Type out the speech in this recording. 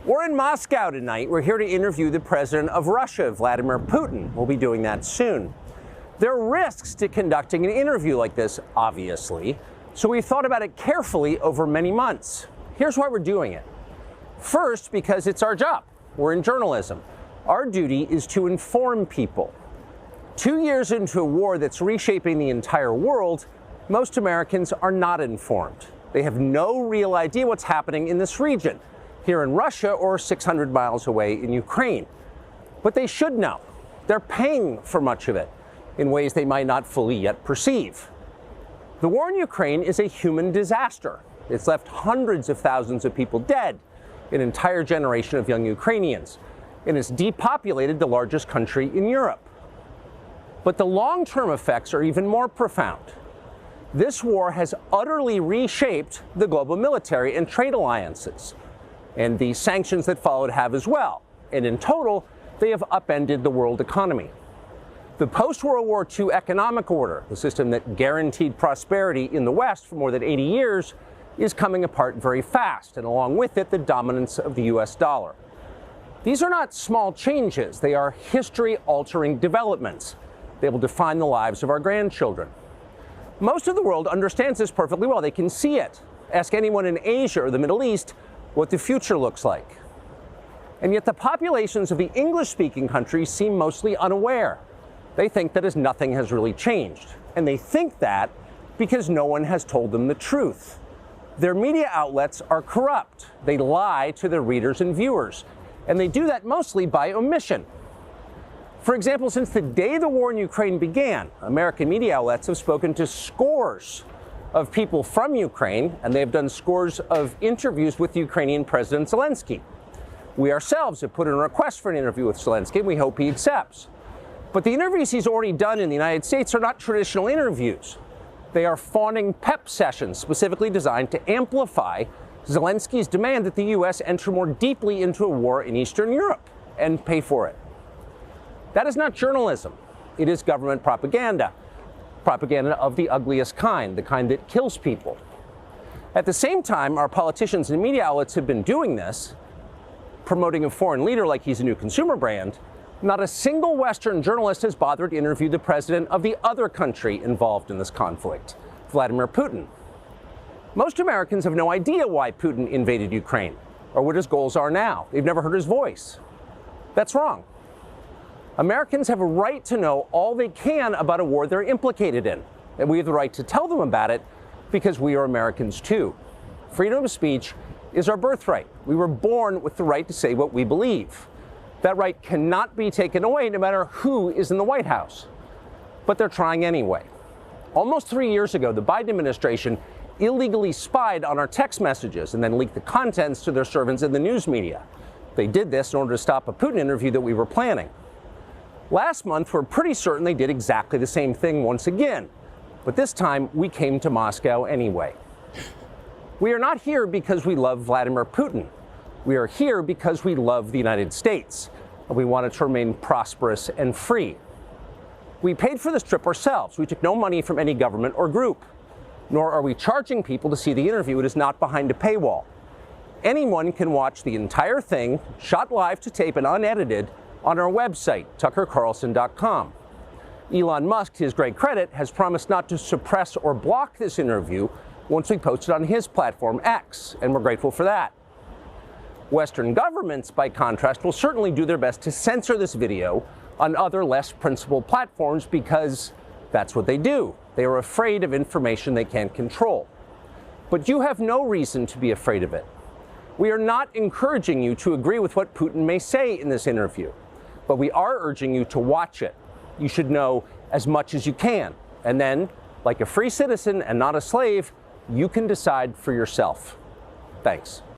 We're in Moscow tonight. We're here to interview the president of Russia, Vladimir Putin. We'll be doing that soon. There are risks to conducting an interview like this, obviously, so we thought about it carefully over many months. Here's why we're doing it. First, because it's our job. We're in journalism. Our duty is to inform people. 2 years into a war that's reshaping the entire world, most Americans are not informed. They have no real idea what's happening in this region, here in Russia or 600 miles away in Ukraine. But they should know. They're paying for much of it in ways they might not fully yet perceive. The war in Ukraine is a human disaster. It's left hundreds of thousands of people dead, an entire generation of young Ukrainians, and it's depopulated the largest country in Europe. But the long-term effects are even more profound. This war has utterly reshaped the global military and trade alliances, and the sanctions that followed have as well. And in total, they have upended the world economy. The post-World War II economic order, the system that guaranteed prosperity in the West for more than 80 years, is coming apart very fast, and along with it, the dominance of the US dollar. These are not small changes. They are history-altering developments. They will define the lives of our grandchildren. Most of the world understands this perfectly well. They can see it. Ask anyone in Asia or the Middle East what the future looks like. And yet the populations of the English-speaking countries seem mostly unaware. They think that as nothing has really changed. And they think that because no one has told them the truth. Their media outlets are corrupt. They lie to their readers and viewers. And they do that mostly by omission. For example, since the day the war in Ukraine began, American media outlets have spoken to scores of people from Ukraine, and they have done scores of interviews with Ukrainian President Zelensky. We ourselves have put in a request for an interview with Zelensky, and we hope he accepts. But the interviews he's already done in the United States are not traditional interviews. They are fawning pep sessions specifically designed to amplify Zelensky's demand that the U.S. enter more deeply into a war in Eastern Europe and pay for it. That is not journalism. It is government propaganda. Propaganda of the ugliest kind, the kind that kills people. At the same time, our politicians and media outlets have been doing this, promoting a foreign leader like he's a new consumer brand. Not a single Western journalist has bothered to interview the president of the other country involved in this conflict, Vladimir Putin. Most Americans have no idea why Putin invaded Ukraine or what his goals are now. They've never heard his voice. That's wrong. Americans have a right to know all they can about a war they're implicated in, and we have the right to tell them about it because we are Americans too. Freedom of speech is our birthright. We were born with the right to say what we believe. That right cannot be taken away no matter who is in the White House. But they're trying anyway. Almost 3 years ago, the Biden administration illegally spied on our text messages and then leaked the contents to their servants in the news media. They did this in order to stop a Putin interview that we were planning. Last month, we're pretty certain they did exactly the same thing once again. But this time, we came to Moscow anyway. We are not here because we love Vladimir Putin. We are here because we love the United States, and we want it to remain prosperous and free. We paid for this trip ourselves. We took no money from any government or group, nor are we charging people to see the interview. It is not behind a paywall. Anyone can watch the entire thing, shot live to tape and unedited, on our website, tuckercarlson.com. Elon Musk, to his great credit, has promised not to suppress or block this interview once we post it on his platform, X, and we're grateful for that. Western governments, by contrast, will certainly do their best to censor this video on other less principled platforms because that's what they do. They are afraid of information they can't control. But you have no reason to be afraid of it. We are not encouraging you to agree with what Putin may say in this interview, but we are urging you to watch it. You should know as much as you can. And then, like a free citizen and not a slave, you can decide for yourself. Thanks.